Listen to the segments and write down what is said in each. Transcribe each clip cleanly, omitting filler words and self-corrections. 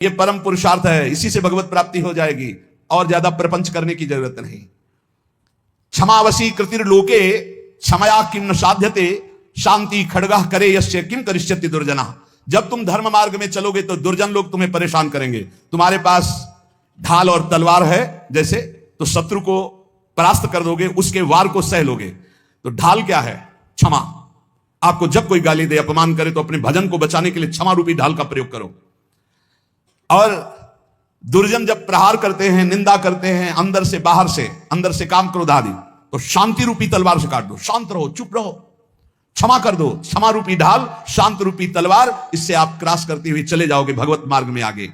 ये परम पुरुषार्थ है, इसी से भगवत प्राप्ति हो जाएगी, और ज्यादा प्रपंच करने की जरूरत नहीं। क्षमावशी कृतिर्लोके क्षमया किम न साध्यते शांति खड्गः करे यस्य किम करिष्यति दुर्जना। जब तुम धर्म मार्ग में चलोगे तो दुर्जन लोग तुम्हें परेशान करेंगे। तुम्हारे पास ढाल और तलवार है जैसे, तो शत्रु को परास्त कर दोगे, उसके वार को सह लोगे। तो ढाल क्या है? क्षमा। आपको जब कोई गाली दे, अपमान करे, तो अपने भजन को बचाने के लिए क्षमा रूपी ढाल का प्रयोग करो। और दुर्जन जब प्रहार करते हैं, निंदा करते हैं, अंदर से बाहर से, अंदर से काम क्रोध आदि, तो शांति रूपी तलवार से काट दो। शांत रहो, चुप रहो, क्षमा कर दो। क्षमा रूपी ढाल, शांत रूपी तलवार, इससे आप क्रॉस करते हुए चले जाओगे भगवत मार्ग में आगे।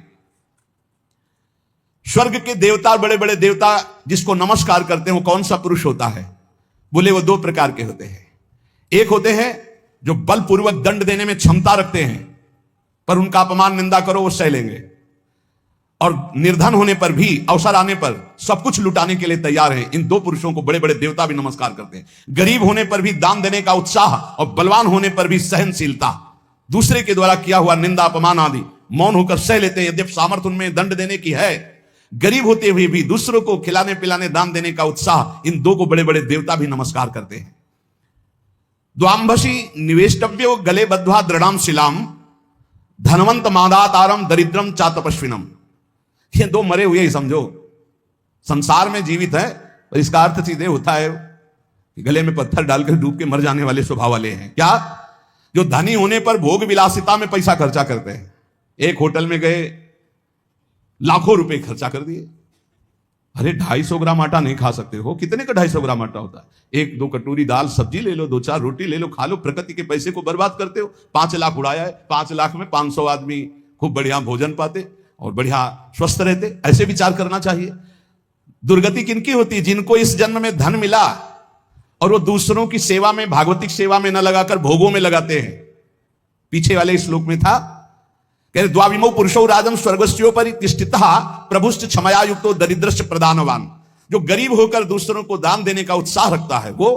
स्वर्ग के देवता, बड़े बड़े देवता जिसको नमस्कार करते हैं, वो कौन सा पुरुष होता है? बोले वो दो प्रकार के होते हैं। एक होते हैं जो बलपूर्वक दंड देने में क्षमता रखते हैं, पर उनका अपमान निंदा करो वो सह लेंगे, और निर्धन होने पर भी, अवसर आने पर सब कुछ लुटाने के लिए तैयार हैं। इन दो पुरुषों को बड़े बड़े देवता भी नमस्कार करते हैं। गरीब होने पर भी दान देने का उत्साह, और बलवान होने पर भी सहनशीलता। दूसरे के द्वारा किया हुआ निंदा अपमान आदि मौन होकर सह लेते हैं, यद्यपि सामर्थ्य उनमें दंड देने की है। गरीब होते हुए भी दूसरों को खिलाने पिलाने, दान देने का उत्साह, इन दो को बड़े बड़े देवता भी नमस्कार करते हैं। द्वांभसी निवेष्टव्यो गले बद्ध्वा दृढ़ाम शिलाम धनवंत मादातारम दरिद्रम चा तपस्विनम। ये दो मरे हुए ही समझो, संसार में जीवित है, पर इसका अर्थ सीधे होता है कि गले में पत्थर डालकर डूब के मर जाने वाले स्वभाव वाले हैं। क्या? जो धनी होने पर भोग विलासिता में पैसा खर्चा करते हैं। एक होटल में गए, लाखों रुपए खर्चा कर दिए। अरे 250 ग्राम आटा नहीं खा सकते हो? कितने का 250 ग्राम आटा होता है? 1-2 कटोरी दाल सब्जी ले लो, 2-4 रोटी ले लो, खा लो। प्रकृति के पैसे को बर्बाद करते हो। 5 लाख उड़ाया है, 5 लाख में 500 आदमी खूब बढ़िया भोजन पाते और बढ़िया स्वस्थ रहते। ऐसे विचार करना चाहिए। दुर्गति किनकी होती है? जिनको इस जन्म में धन मिला और वो दूसरों की सेवा में, भागवतिक सेवा में न लगाकर भोगों में लगाते हैं। पीछे वाले श्लोक में था, कह द्वाविमो पुरुषो राजन स्वर्गस्योपरि तिष्ठितः प्रभुश्च क्षमया युक्तो दरिद्रश्च प्रदानवान। जो गरीब होकर दूसरों को दान देने का उत्साह रखता है वो,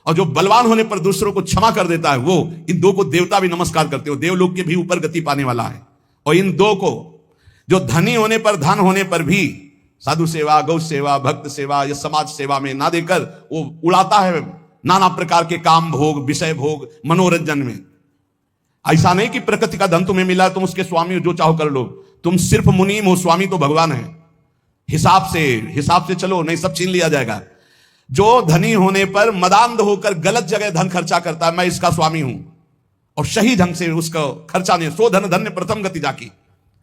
और जो बलवान होने पर दूसरों को क्षमा कर देता है वो, इन दो को देवता भी नमस्कार करते हो। देवलोक के भी ऊपर गति पाने वाला है। और इन दो को, जो धनी होने पर, धन होने पर भी साधु सेवा, गौ सेवा, भक्त सेवा या समाज सेवा में ना देकर वो उड़ाता है नाना प्रकार के काम भोग, विषय भोग, मनोरंजन में। ऐसा नहीं कि प्रकृति का धन तुम्हें मिला, तुम उसके स्वामी हो, जो चाहो कर लो। तुम सिर्फ मुनीम हो, स्वामी तो भगवान है। हिसाब से चलो, नहीं सब छीन लिया जाएगा। जो धनी होने पर मदांध होकर गलत जगह धन खर्चा करता है, मैं इसका स्वामी हूं, और सही ढंग से उसका खर्चा नहीं, सो धन धन्य प्रथम गति जाकी।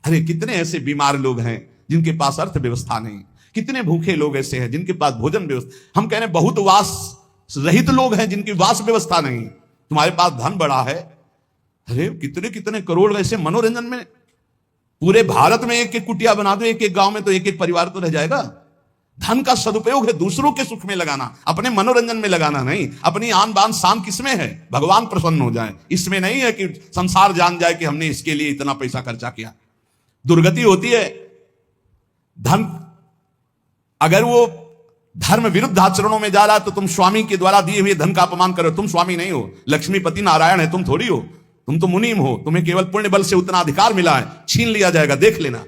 अरे कितने ऐसे बीमार लोग हैं जिनके पास अर्थ व्यवस्था नहीं। कितने भूखे लोग ऐसे हैं जिनके पास भोजन व्यवस्था, हम कह रहे हैं बहुत वास रहित लोग हैं जिनकी वास व्यवस्था नहीं। तुम्हारे पास धन बड़ा है, अरे कितने कितने करोड़ ऐसे मनोरंजन में। पूरे भारत में एक एक कुटिया बना दो, एक एक गांव में, तो एक एक परिवार तो रह जाएगा। धन का सदुपयोग है दूसरों के सुख में लगाना, अपने मनोरंजन में लगाना नहीं। अपनी आन बान शान किसमें है? भगवान प्रसन्न हो जाए, इसमें नहीं है कि संसार जान जाए कि हमने इसके लिए इतना पैसा खर्चा किया। दुर्गति होती है। धन अगर वो धर्म विरुद्ध आचरणों में जा रहा है, तो तुम स्वामी के द्वारा दिए हुए धन का अपमान करो। तुम स्वामी नहीं हो, लक्ष्मीपति नारायण है, तुम थोड़ी हो। तुम तो मुनीम हो, तुम्हें केवल पुण्य बल से उतना अधिकार मिला है, छीन लिया जाएगा, देख लेना।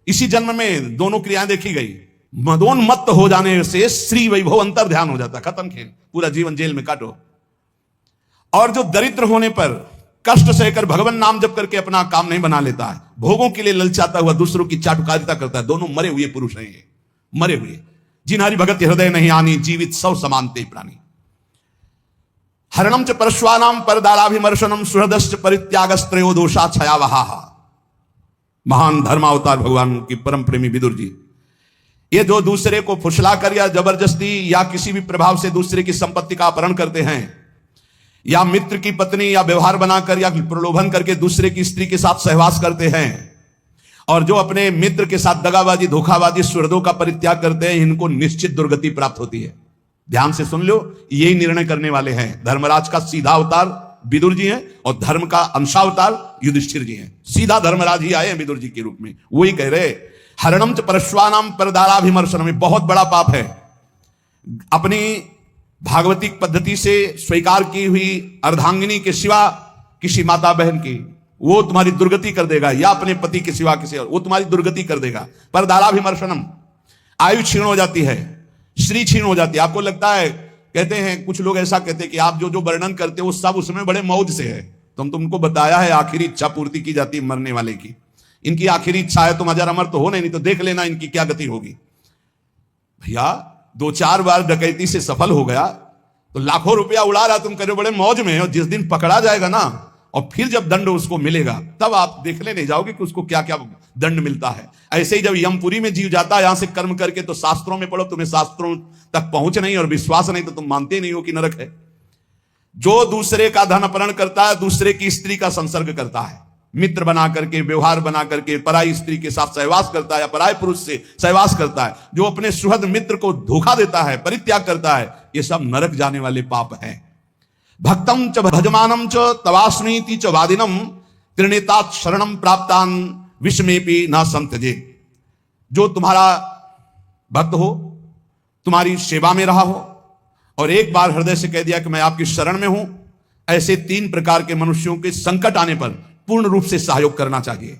इसी जन्म में दोनों क्रियाएं देखी गई। मदोन्मत्त हो जाने से श्री वैभव अंतर ध्यान हो जाता, खत्म खेल, पूरा जीवन जेल में काटो। और जो दरिद्र होने पर कष्ट सहकर भगवान नाम जप करके अपना काम नहीं बना लेता है, भोगों के लिए ललचाता हुआ दूसरों की चाटुकारिता करता है, दोनों मरे हुए पुरुष हैं ये, मरे हुए। जिन हरि भगत हृदय नहीं आनी, जीवित सब समानते प्राणी। हरणम च परश्वानाम परदाराभिमर्शनम सुहृदश्च परित्यागस्त्रयो दोषा छयावहा। महान धर्मावतार भगवान की परम प्रेमी विदुर जी, ये जो दूसरे को फुसलाकर या जबरदस्ती या किसी भी प्रभाव से दूसरे की संपत्ति का अपहरण करते हैं, या मित्र की पत्नी या व्यवहार बनाकर या प्रलोभन करके दूसरे की स्त्री के साथ सहवास करते हैं, और जो अपने मित्र के साथ दगाबाजी, धोखाबाजी, सुहृदों का परित्याग करते हैं, इनको निश्चित दुर्गति प्राप्त होती है। ध्यान से सुन लो, यही निर्णय करने वाले हैं। धर्मराज का सीधा अवतार विदुर जी हैं, और धर्म का अंशावतार युधिष्ठिर जी हैं। सीधा धर्मराज ही आए हैं विदुर जी के रूप में। वही कह रहे, हरणम च परश्वानाम परदाराभिमर्शनम, में बहुत बड़ा पाप है। अपनी भागवतिक पद्धति से स्वीकार की हुई अर्धांगिनी के सिवा किसी माता बहन की वो तुम्हारी दुर्गति कर देगा, या अपने पति के सिवा किसी और, वो तुम्हारी दुर्गति कर देगा। पर दाराभिमर्शनम, आयु क्षीण हो जाती है, श्री क्षीण हो जाती है। आपको लगता है, कहते हैं कुछ लोग ऐसा कहते हैं कि आप जो जो वर्णन करते हो वो सब उसमें बड़े मौज से है। तो हम तुमको बताया है आखिरी इच्छा पूर्ति की जाती है मरने वाले की। इनकी आखिरी इच्छा है तुम अजर अमर तो हो नहीं तो देख लेना इनकी क्या गति होगी। भैया 2-4 बार डकैती से सफल हो गया तो लाखों रुपया उड़ा रहा, तुम करो बड़े मौज में, और जिस दिन पकड़ा जाएगा ना और फिर जब दंड उसको मिलेगा तब आप देखने नहीं जाओगे कि उसको क्या क्या दंड मिलता है। ऐसे ही जब यमपुरी में जीव जाता है यहां से कर्म करके, तो शास्त्रों में पढ़ो, तुम्हें शास्त्रों तक पहुंच नहीं और विश्वास नहीं तो तुम मानते नहीं हो कि नरक है। जो दूसरे का धन अपहरण करता है, दूसरे की स्त्री का संसर्ग करता है, मित्र बना करके, व्यवहार बना करके पराई स्त्री के साथ सहवास करता है या पराय पुरुष से सहवास करता है, जो अपने सुहृद मित्र को धोखा देता है, परित्याग करता है, ये सब नरक जाने वाले पाप हैं। भक्तम च भजमानम च तवास्मीति च वादिनम त्रिनेतात शरणम प्राप्तान विषमेपि न संत्यजे। जो तुम्हारा भक्त हो, तुम्हारी सेवा में रहा हो और एक बार हृदय से कह दिया कि मैं आपकी शरण में हूं, ऐसे 3 प्रकार के मनुष्यों के संकट आने पर पूर्ण रूप से सहयोग करना चाहिए।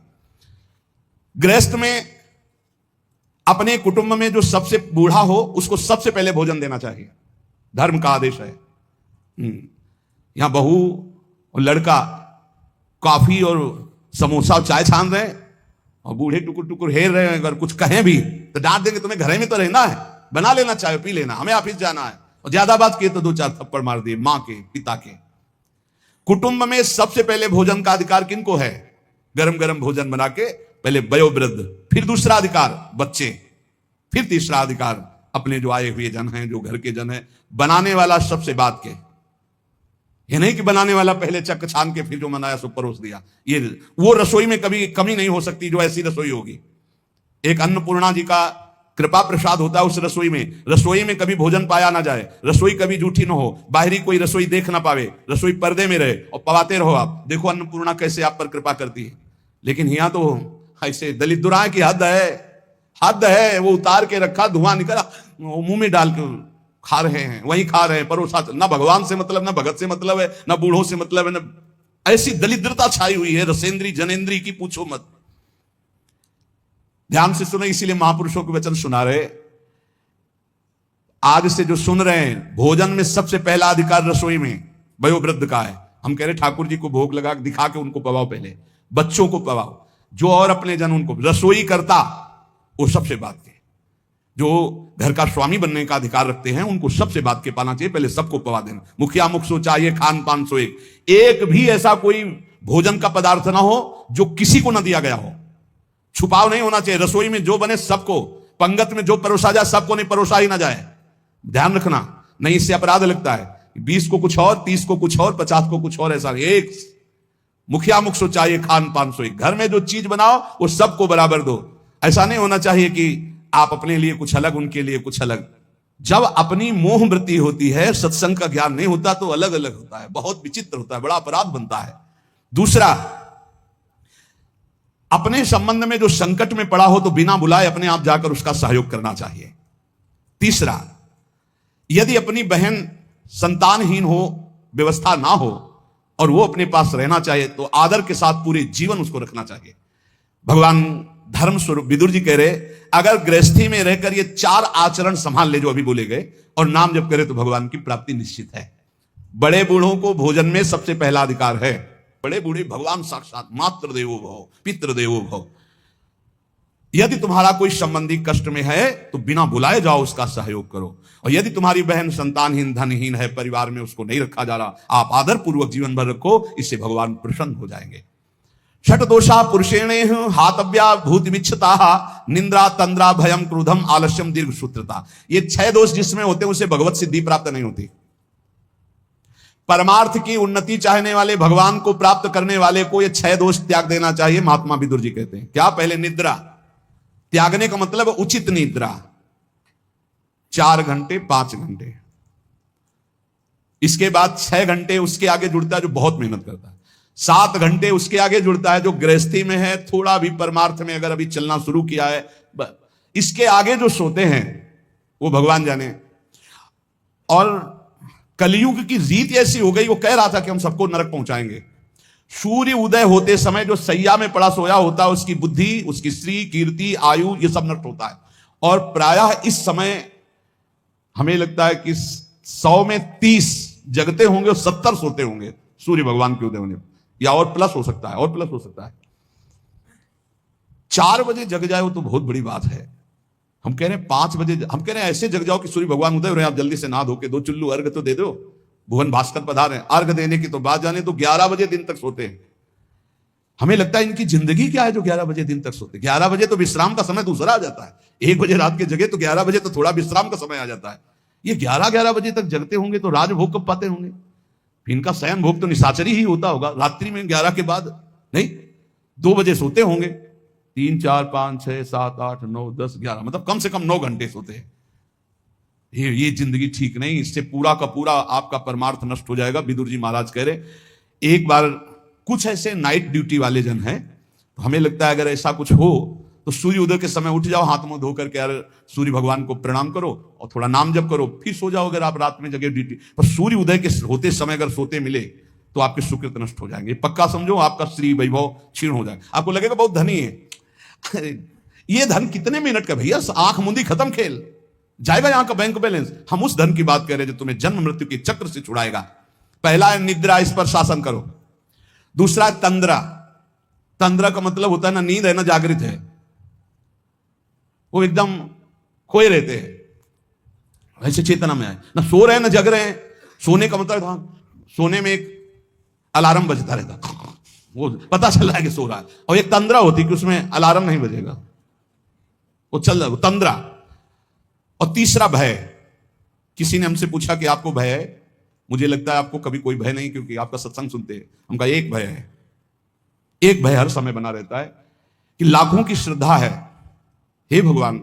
गृहस्थ में अपने कुटुंब में जो सबसे बूढ़ा हो उसको सबसे पहले भोजन देना चाहिए, धर्म का आदेश है। यहां बहू और लड़का कॉफी और समोसा और चाय छान रहे और बूढ़े टुकुर टुकुर हेर रहे हैं, अगर कुछ कहें भी तो डांट देंगे, तुम्हें घर में तो रहना है, बना लेना, चाय पी लेना, हमें ऑफिस जाना है, और ज्यादा बात किए तो 2-4 थप्पड़ मार दिए मां के, पिता के। कुटुंब में सबसे पहले भोजन का अधिकार किनको है? गरम गरम भोजन बना के पहले वयोवृद्ध, फिर दूसरा अधिकार बच्चे, फिर तीसरा अधिकार अपने जो आए हुए जन हैं, जो घर के जन हैं। बनाने वाला सबसे बाद के, ये नहीं कि बनाने वाला पहले चक्क छान के फिर जो बनाया सो परोस दिया। ये वो रसोई में कभी कमी नहीं हो सकती जो ऐसी रसोई होगी। एक अन्नपूर्णा जी का कृपा प्रसाद होता है उस रसोई में। रसोई में कभी भोजन पाया ना जाए, रसोई कभी झूठी ना हो, बाहरी कोई रसोई देख ना पावे, रसोई पर्दे में रहे और पवाते रहो आप। देखो अन्नपूर्णा कैसे आप पर कृपा करती है। लेकिन यहां तो ऐसे दलित दुराए की हद है, हद है। वो उतार के रखा, धुआं निकला, मुंह में डाल के खा रहे हैं, वहीं खा रहे हैं, परोसा। ना भगवान से मतलब, ना भगत से मतलब है, ना बूढ़ों से मतलब है, ना ऐसी दलिद्रता छाई हुई है रसेंद्री जनेन्द्री की, पूछो मत। ध्यान से सुने, इसीलिए महापुरुषों के वचन सुना रहे। आज से जो सुन रहे हैं, भोजन में सबसे पहला अधिकार रसोई में वयोवृद्ध का है। हम कह रहे ठाकुर जी को भोग लगा दिखा के उनको पवाओ, पहले बच्चों को पवाओ, जो और अपने जन उनको। रसोई करता वो सबसे बात के, जो घर का स्वामी बनने का अधिकार रखते हैं उनको सबसे बात के पाना चाहिए, पहले सबको पवा देना। मुखिया मुख सो चाहिए, खान पान सो एक भी ऐसा कोई भोजन का पदार्थ ना हो जो किसी को ना दिया गया हो। छुपाव नहीं होना चाहिए। रसोई में जो बने सबको, पंगत में जो परोसा जाए सबको नहीं परोसा ही ना जाए, ध्यान रखना, नहीं इससे अपराध लगता है। 20 को कुछ और, 30 को कुछ और, 50 को कुछ और, ऐसा एक मुखिया मुख सो चाहिए, खान पान सो। घर में जो चीज बनाओ वो सबको बराबर दो। ऐसा नहीं होना चाहिए कि आप अपने लिए कुछ अलग, उनके लिए कुछ अलग। जब अपनी मोह वृत्ति होती है, सत्संग का ज्ञान नहीं होता तो अलग अलग होता है, बहुत विचित्र होता है, बड़ा अपराध बनता है। दूसरा, अपने संबंध में जो संकट में पड़ा हो तो बिना बुलाए अपने आप जाकर उसका सहयोग करना चाहिए। तीसरा, यदि अपनी बहन संतानहीन हो, व्यवस्था ना हो और वो अपने पास रहना चाहिए तो आदर के साथ पूरे जीवन उसको रखना चाहिए। भगवान धर्म स्वरूप विदुर जी कह रहे, अगर गृहस्थी में रहकर ये 4 आचरण संभाल ले जो अभी बोले गए और नाम जप करे तो भगवान की प्राप्ति निश्चित है। बड़े बूढ़ों को भोजन में सबसे पहला अधिकार है। बड़े बूढ़े भगवान साक्षात, मातृ देवो भव, पितृ देवो भव। यदि तुम्हारा कोई संबंधी कष्ट में है तो बिना बुलाए जाओ, उसका सहयोग करो। और यदि तुम्हारी बहन संतानहीन, धनहीन है, परिवार में उसको नहीं रखा जा रहा, आप आदर पूर्वक जीवन भर रखो, इससे भगवान प्रसन्न हो जाएंगे। षट दोषा पुरुषेणे हातव्या भूत विच्छता, निंद्रा तंद्रा भयम क्रोधम आलस्यम दीर्घ सूत्रता। ये 6 दोष जिसमें होते हैं उसे भगवत सिद्धि प्राप्त नहीं होती। परमार्थ की उन्नति चाहने वाले, भगवान को प्राप्त करने वाले को ये 6 दोष त्याग देना चाहिए। महात्मा विदुर जी कहते हैं क्या? पहले निद्रा त्यागने का मतलब उचित निद्रा, 4 घंटे 5 घंटे। इसके बाद 6 घंटे उसके आगे जुड़ता है जो बहुत मेहनत करता है। 7 घंटे उसके आगे जुड़ता है जो गृहस्थी में है, थोड़ा भी परमार्थ में अगर अभी चलना शुरू किया है। इसके आगे जो सोते हैं वो भगवान जाने। और कलयुग की रीत ऐसी हो गई, वो कह रहा था कि हम सबको नरक पहुंचाएंगे। सूर्य उदय होते समय जो सैया में पड़ा सोया होता है, उसकी बुद्धि, उसकी स्त्री, कीर्ति, आयु, ये सब नष्ट होता है। और प्रायः इस समय हमें लगता है कि 100 में 30 जगते होंगे और 70 सोते होंगे सूर्य भगवान के उदय होने, या और प्लस हो सकता है, और प्लस हो सकता है। 4 बजे जग जाए वो तो बहुत बड़ी बात है। हम कह रहे हैं 5 बजे, हम कह रहे हैं ऐसे जग जाओ कि सूर्य भगवान उदय हो रहे हैं, आप जल्दी से नहा धो के 2 चुल्लू अर्घ तो दे दो। भुवन भास्कर पधारे, अर्घ देने की तो बात जाने, तो 11 बजे दिन तक सोते हैं। हमें लगता है इनकी जिंदगी क्या है जो 11 बजे दिन तक सोते। 11 बजे तो विश्राम का समय दूसरा आ जाता है। 1 बजे रात के जगे तो 11 बजे तो थोड़ा विश्राम का समय आ जाता है। ये 11 बजे तक जगते होंगे तो राजभोग कब पाते होंगे? इनका शयन भोग तो निशाचरी ही होता होगा रात्रि में 11 के बाद, नहीं 2 बजे सोते होंगे। 3, 4, 5, 6, 7, 8, 9, 10, 11, मतलब कम से कम 9 घंटे सोते हैं। ये जिंदगी ठीक नहीं, इससे पूरा का पूरा आपका परमार्थ नष्ट हो जाएगा। विदुर जी महाराज कह रहे, एक बार कुछ ऐसे नाइट ड्यूटी वाले जन हैं, तो हमें लगता है अगर ऐसा कुछ हो तो सूर्य उदय के समय उठ जाओ, हाथ मुंह धो करके यार सूर्य भगवान को प्रणाम करो और थोड़ा नाम जप करो, फिर सो जाओ। अगर आप रात में जगह ड्यूटी पर सूर्य उदय के होते समय अगर सोते मिले तो आपके सुकृत नष्ट हो जाएंगे। पक्का समझो, आपका श्री वैभव क्षीण हो जाएगा। आपको लगेगा बहुत धनी है। ये धन कितने मिनट का भैया, आंख मुंदी खत्म खेल, जाएगा यहां का बैंक बैलेंस। हम उस धन की बात कर रहे हैं जो तुम्हें जन्म मृत्यु के चक्र से छुड़ाएगा। पहला है निद्रा, इस पर शासन करो। दूसरा है तंद्रा। तंद्रा का मतलब होता है ना नींद है ना जागृत है, वो एकदम खोए रहते हैं, ऐसे चेतना में आए ना, सो रहे हैं ना जग रहे हैं। सोने का मतलब सोने में एक अलार्म बजता रहता, वो पता चल रहा है कि सो रहा है। और एक तंद्रा होती कि उसमें अलार्म नहीं बजेगा, वो चल रहा है, वो तंद्रा। और तीसरा भय। किसी ने हमसे पूछा कि आपको भय है? मुझे लगता है आपको कभी कोई भय नहीं, क्योंकि आपका सत्संग सुनते हैं। हम कहा एक भय है, एक भय हर समय बना रहता है कि लाखों की श्रद्धा है, हे भगवान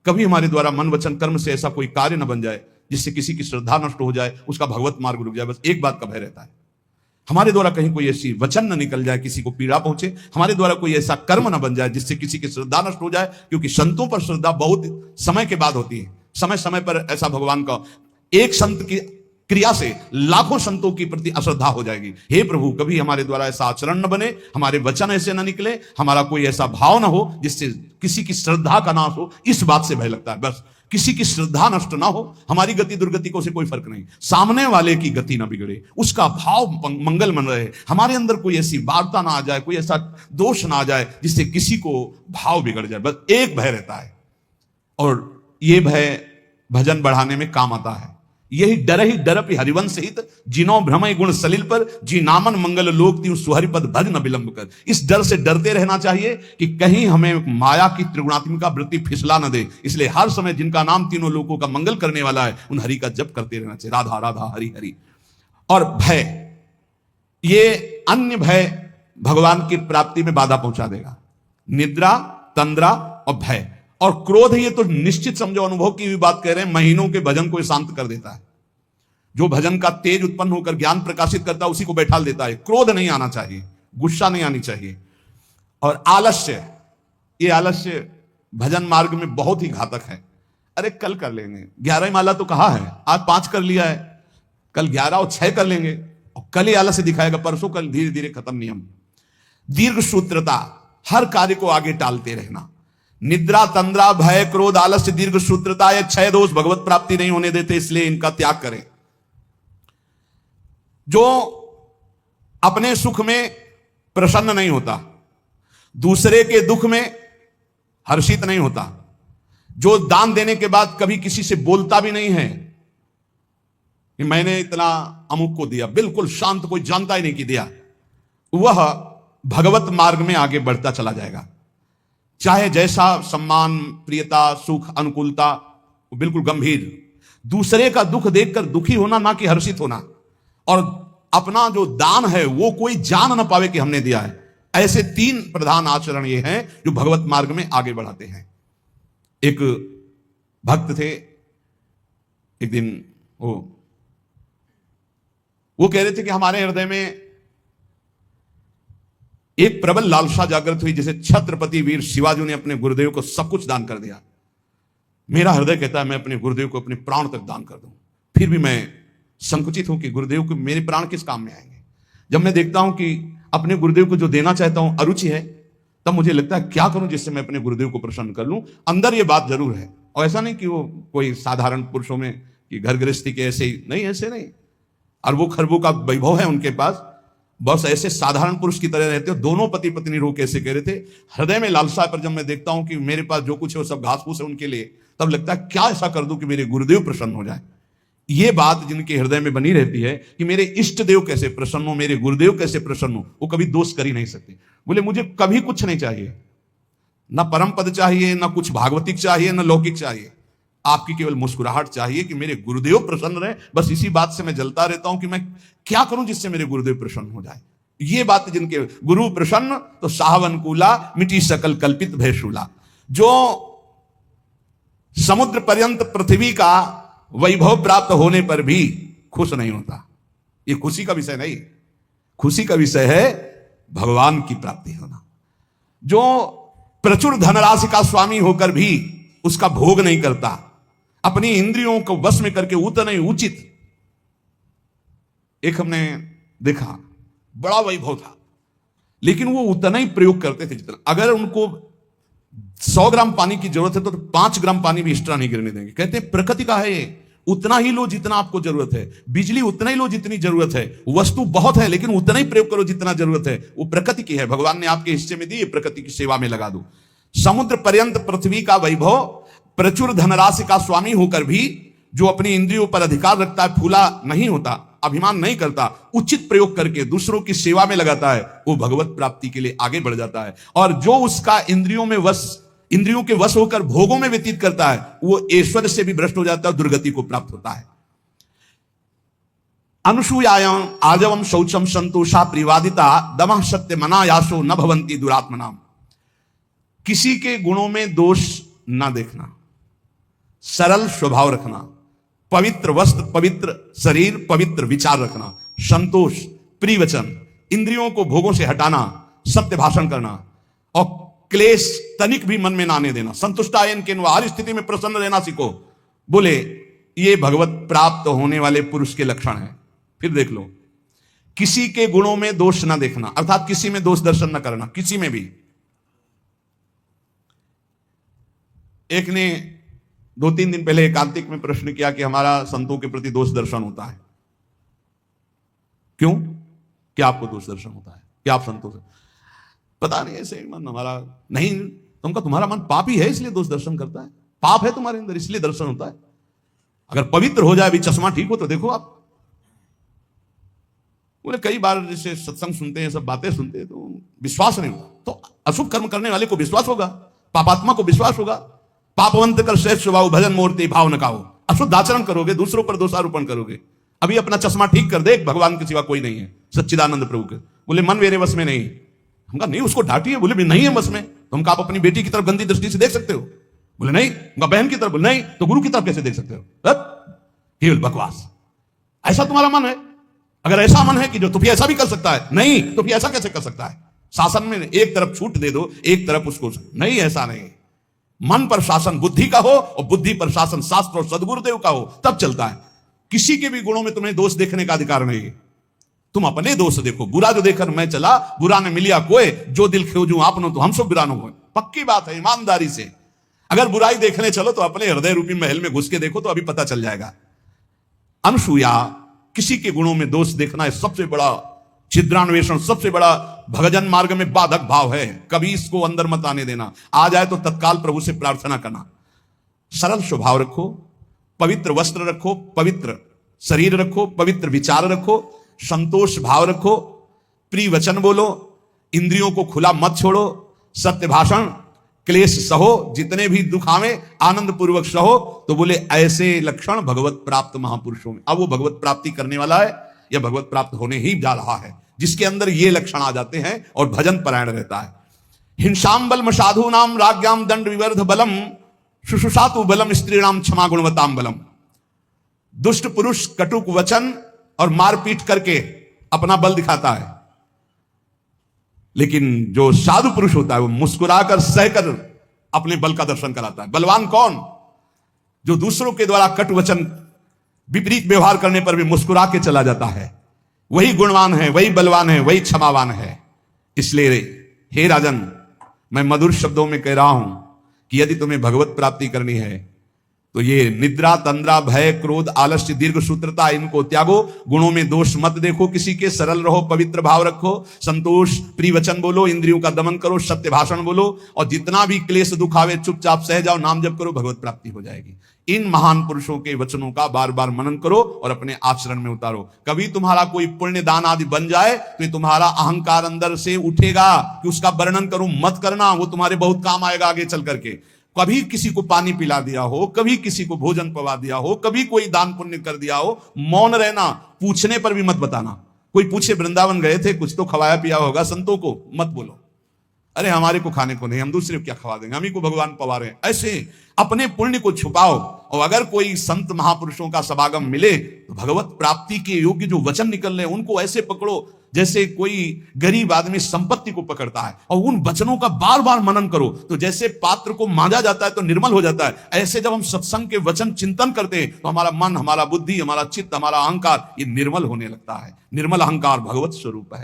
कभी हमारे द्वारा मन वचन कर्म से ऐसा कोई कार्य न बन जाए जिससे किसी की श्रद्धा नष्ट हो जाए, उसका भगवत मार्ग रुक जाए। बस एक बात का भय रहता है, हमारे द्वारा कहीं कोई ऐसी वचन न निकल जाए, किसी को पीड़ा पहुंचे, हमारे द्वारा कोई ऐसा कर्म न बन जाए जिससे किसी की श्रद्धा नष्ट हो जाए। क्योंकि संतों पर श्रद्धा बहुत समय के बाद होती है। समय समय पर ऐसा भगवान का एक संत की क्रिया से लाखों संतों की प्रति अश्रद्धा हो जाएगी। हे प्रभु कभी हमारे द्वारा ऐसा आचरण न बने, हमारे वचन ऐसे न निकले, हमारा कोई ऐसा भाव न हो जिससे किसी की श्रद्धा का नाश हो। इस बात से भय लगता है। बस किसी की श्रद्धा नष्ट ना हो, हमारी गति दुर्गति को से कोई फर्क नहीं, सामने वाले की गति ना बिगड़े, उसका भाव मंगल मन रहे, हमारे अंदर कोई ऐसी वार्ता ना आ जाए, कोई ऐसा दोष ना आ जाए जिससे किसी को भाव बिगड़ जाए। बस एक भय रहता है, और ये भय भजन बढ़ाने में काम आता है। यही डर ही डरप हरिवंश हित, जिनो भ्रमय गुण सलिल पर, जी नामन मंगल लोक तीन सुहरिपद भज न विलंब कर। इस डर से डरते रहना चाहिए कि कहीं हमें माया की त्रिगुणात्मिका वृत्ति फिसला न दे। इसलिए हर समय जिनका नाम तीनों लोकों का मंगल करने वाला है, उन हरि का जप करते रहना चाहिए, राधा राधा हरि हरि। और भय, ये अन्य भय भगवान की प्राप्ति में बाधा पहुंचा देगा। निद्रा, तंद्रा और भय। और क्रोध, ये तो निश्चित समझो, अनुभव की भी बात कह रहे हैं, महीनों के भजन को शांत कर देता है। जो भजन का तेज उत्पन्न होकर ज्ञान प्रकाशित करता है उसी को बैठाल देता है। क्रोध नहीं आना चाहिए, गुस्सा नहीं आनी चाहिए। और आलस्य, ये आलस्य भजन मार्ग में बहुत ही घातक है। अरे कल कर लेंगे, 11 माला तो कहा है, आज 5 कर लिया है, कल 11 और 6 कर लेंगे, और कल ही आलस्य दिखाएगा, परसों कल, धीरे धीरे खत्म नियम। दीर्घ सूत्रता, हर कार्य को आगे टालते रहना। निद्रा, तंद्रा, भय, क्रोध, आलस्य, दीर्घ सूत्रता, ये 6 दोष भगवत प्राप्ति नहीं होने देते, इसलिए इनका त्याग करें। जो अपने सुख में प्रसन्न नहीं होता, दूसरे के दुख में हर्षित नहीं होता, जो दान देने के बाद कभी किसी से बोलता भी नहीं है कि मैंने इतना अमुक को दिया, बिल्कुल शांत, कोई जानता ही नहीं कि दिया, वह भगवत मार्ग में आगे बढ़ता चला जाएगा। चाहे जैसा सम्मान, प्रियता, सुख, अनुकूलता, बिल्कुल गंभीर। दूसरे का दुख देखकर दुखी होना, ना कि हर्षित होना। और अपना जो दान है वो कोई जान ना पावे कि हमने दिया है। ऐसे 3 प्रधान आचरण ये हैं जो भगवत मार्ग में आगे बढ़ाते हैं। एक भक्त थे, एक दिन वो कह रहे थे कि हमारे हृदय में एक प्रबल लालसा जागृत हुई, जैसे छत्रपति वीर शिवाजी ने अपने गुरुदेव को सब कुछ दान कर दिया। मेरा हृदय कहता है मैं अपने गुरुदेव को अपने प्राण तक दान कर दूं, फिर भी मैं संकुचित हूं कि गुरुदेव को मेरे प्राण किस काम में आएंगे। जब मैं देखता हूं कि अपने गुरुदेव को जो देना चाहता हूं अरुचि है, तब मुझे लगता है क्या करूं जिससे मैं अपने गुरुदेव को प्रसन्न कर लूं। अंदर ये बात जरूर है, और ऐसा नहीं कि वो कोई साधारण पुरुषों में कि घर गृहस्थी के ऐसे ही नहीं, ऐसे नहीं, अरबों खरबों का वैभव है उनके पास, बस ऐसे साधारण पुरुष की तरह रहते हो। दोनों पति पत्नी रो कैसे कह रहे थे, हृदय में लालसा, पर जब मैं देखता हूं कि मेरे पास जो कुछ है वो सब घास फूस है उनके लिए, तब लगता है क्या ऐसा कर दूं कि मेरे गुरुदेव प्रसन्न हो जाए। ये बात जिनके हृदय में बनी रहती है कि मेरे इष्ट देव कैसे प्रसन्न हो, मेरे गुरुदेव कैसे प्रसन्न हो, वो कभी दोष कर ही नहीं सकते। बोले मुझे कभी कुछ नहीं चाहिए, ना परम पद चाहिए, ना कुछ भागवतिक चाहिए, ना लौकिक चाहिए, आपकी केवल मुस्कुराहट चाहिए कि मेरे गुरुदेव प्रसन्न रहे। बस इसी बात से मैं जलता रहता हूं कि मैं क्या करूं जिससे मेरे गुरुदेव प्रसन्न हो जाए। ये बात जिनके गुरु प्रसन्न तो साहवनकूला मिटी सकल कल्पित भयशूला। जो समुद्र पर्यंत पृथ्वी का वैभव प्राप्त होने पर भी खुश नहीं होता, ये खुशी का विषय नहीं, खुशी का विषय है भगवान की प्राप्ति होना। जो प्रचुर धनराशि का स्वामी होकर भी उसका भोग नहीं करता, अपनी इंद्रियों को वश में करके उतना ही उचित, एक हमने देखा बड़ा वैभव था लेकिन वो उतना ही प्रयोग करते थे जितना, अगर उनको 100 ग्राम पानी की जरूरत है तो 5 ग्राम पानी भी एक्स्ट्रा नहीं गिरने देंगे। कहते हैं प्रकृति का है ये, उतना ही लो जितना आपको जरूरत है, बिजली उतना ही लो जितनी जरूरत है, वस्तु बहुत है लेकिन उतना ही प्रयोग करो जितना जरूरत है, वो प्रकृति की है, भगवान ने आपके हिस्से में दी, ये प्रकृति की सेवा में लगा दो। समुद्र पर्यंत पृथ्वी का वैभव, प्रचुर धनराशि का स्वामी होकर भी जो अपनी इंद्रियों पर अधिकार रखता है, फूला नहीं होता, अभिमान नहीं करता, उचित प्रयोग करके दूसरों की सेवा में लगाता है, वो भगवत प्राप्ति के लिए आगे बढ़ जाता है। और जो उसका इंद्रियों के वश होकर भोगों में व्यतीत करता है, वो ऐश्वर्य से भी भ्रष्ट हो जाता है, दुर्गति को प्राप्त होता है। अनुसूयायाम आजवम शौचम संतोषा प्रिवादिता दमः सत्य मनायासो न भवंती दुरात्मनाम। किसी के गुणों में दोष ना देखना, सरल स्वभाव रखना, पवित्र वस्त्र, पवित्र शरीर, पवित्र विचार रखना, संतोष, प्रिय वचन, इंद्रियों को भोगों से हटाना, सत्य भाषण करना, और क्लेश तनिक भी मन में ना आने देना, संतुष्टायन के हर स्थिति में प्रसन्न रहना सीखो। बोले ये भगवत प्राप्त होने वाले पुरुष के लक्षण हैं। फिर देख लो, किसी के गुणों में दोष ना देखना, अर्थात किसी में दोष दर्शन ना करना, किसी में भी। एक ने 2-3 दिन पहले एकांतिक में प्रश्न किया कि हमारा संतों के प्रति दोष दर्शन होता है, क्यों, क्या आपको दोष दर्शन होता है, क्या आप संतों से? पता नहीं, ऐसे ही मन हमारा नहीं। तुमका तुम्हारा मन पापी है इसलिए दोष दर्शन करता है, पाप है तुम्हारे अंदर इसलिए दर्शन होता है। अगर पवित्र हो जाए, अभी चश्मा ठीक हो तो देखो आप। बोले कई बार जैसे सत्संग सुनते हैं, सब बातें सुनते हैं तो विश्वास नहीं होता, तो अशुभ कर्म करने वाले को विश्वास होगा, पापात्मा को विश्वास होगा। पापवंत कर श्रेष्ठ स्वभाव भजन मूर्ति भाव न खाओ। अशुद्ध आचरण करोगे, दूसरों पर दोषारोपण करोगे। अभी अपना चश्मा ठीक कर दे, भगवान के सिवा कोई नहीं है, सच्चिदानंद प्रभु के। बोले मन मेरे वश में नहीं। हमका नहीं, उसको डांटिए। बोले नहीं है वश में, तो हमका आप अपनी बेटी की तरफ गंदी दृष्टि से देख सकते हो? बोले नहीं। हमका बहन की तरफ? बोले नहीं। तो गुरु की तरफ कैसे देख सकते हो? केवल बकवास। ऐसा तुम्हारा मन है? अगर ऐसा मन है कि जो तो फिर ऐसा भी कर सकता है, नहीं तो फिर ऐसा कैसे कर सकता है? शासन में एक तरफ छूट दे दो, एक तरफ उसको नहीं, ऐसा नहीं। मन पर शासन बुद्धि का हो और बुद्धि पर शासन शास्त्र और सदगुरुदेव का हो, तब चलता है। किसी के भी गुणों में तुम्हें दोष देखने का अधिकार नहीं है। तुम अपने दोष देखो। बुरा जो देखकर मैं चला, बुरा ने मिलिया कोई, जो दिल खोजूं आपनो तो हम सब बुरा न हो। पक्की बात है, ईमानदारी से। अगर बुराई देखने चलो तो अपने हृदय रूपी महल में घुस के देखो तो अभी पता चल जाएगा। अनुसूया, किसी के गुणों में दोष देखना है सबसे बड़ा छिद्रान्वेषण, सबसे बड़ा भगजन मार्ग में बाधक भाव है। कभी इसको अंदर मत आने देना। आ जाए तो तत्काल प्रभु से प्रार्थना करना। सरल स्वभाव रखो, पवित्र वस्त्र रखो, पवित्र शरीर रखो, पवित्र विचार रखो, संतोष भाव रखो, प्रिय वचन बोलो, इंद्रियों को खुला मत छोड़ो, सत्य भाषण, क्लेश सहो, जितने भी दुख आवे आनंद पूर्वक सहो। तो बोले ऐसे लक्षण भगवत प्राप्त महापुरुषों में। अब वो भगवत प्राप्ति करने वाला है या भगवत प्राप्त होने ही जा रहा है, जिसके अंदर ये लक्षण आ जाते हैं और भजन परायण रहता है। हिंसाम बलम साधु नाम राज्ञाम दंड विवर्ध बलम शुशुषातु बलम स्त्रीणाम क्षमा गुणवताम बलम। दुष्ट पुरुष कटुक वचन और मारपीट करके अपना बल दिखाता है, लेकिन जो साधु पुरुष होता है वो मुस्कुराकर सहकर अपने बल का दर्शन कराता है। बलवान कौन? जो दूसरों के द्वारा कटु वचन, विपरीत व्यवहार करने पर भी मुस्कुरा के चला जाता है, वही गुणवान है, वही बलवान है, वही क्षमावान है। इसलिए हे राजन, मैं मधुर शब्दों में कह रहा हूं कि यदि तुम्हें भगवत प्राप्ति करनी है तो ये निद्रा, तंद्रा, भय, क्रोध, आलस्य, दीर्घ सूत्रता, इनको त्यागो। गुणों में दोष मत देखो किसी के, सरल रहो, पवित्र भाव रखो, संतोष, प्रिय वचन बोलो, इंद्रियों का दमन करो, सत्य भाषण बोलो, और जितना भी क्लेश दुख आवे चुपचाप सह जाओ, नाम जप करो, भगवत प्राप्ति हो जाएगी। इन महान पुरुषों के वचनों का बार बार मनन करो और अपने आचरण में उतारो। कभी तुम्हारा कोई पुण्य दान आदि बन जाए तो ये तुम्हारा अहंकार अंदर से उठेगा कि उसका वर्णन करूं, मत करना, वो तुम्हारे बहुत काम आएगा आगे चल करके। कभी किसी को पानी पिला दिया हो, कभी किसी को भोजन पवा दिया हो, कभी कोई दान पुण्य कर दिया हो, मौन रहना, पूछने पर भी मत बताना। कोई पूछे वृंदावन गए थे, कुछ तो खवाया पिया होगा संतों को, मत बोलो अरे हमारे को खाने को नहीं, हम दूसरे को क्या खवा देंगे, हम ही को भगवान पवा रहे हैं। ऐसे अपने पुण्य को छुपाओ, और अगर कोई संत महापुरुषों का समागम मिले तो भगवत प्राप्ति के योग्य जो वचन निकल रहे हैं उनको ऐसे पकड़ो जैसे कोई गरीब आदमी संपत्ति को पकड़ता है, और उन वचनों का बार बार मनन करो। तो जैसे पात्र को मांजा जाता है तो निर्मल हो जाता है, ऐसे जब हम सत्संग के वचन चिंतन करते हैं तो हमारा मन, हमारा बुद्धि, हमारा चित्त, हमारा अहंकार ये निर्मल होने लगता है। निर्मल अहंकार भगवत स्वरूप है।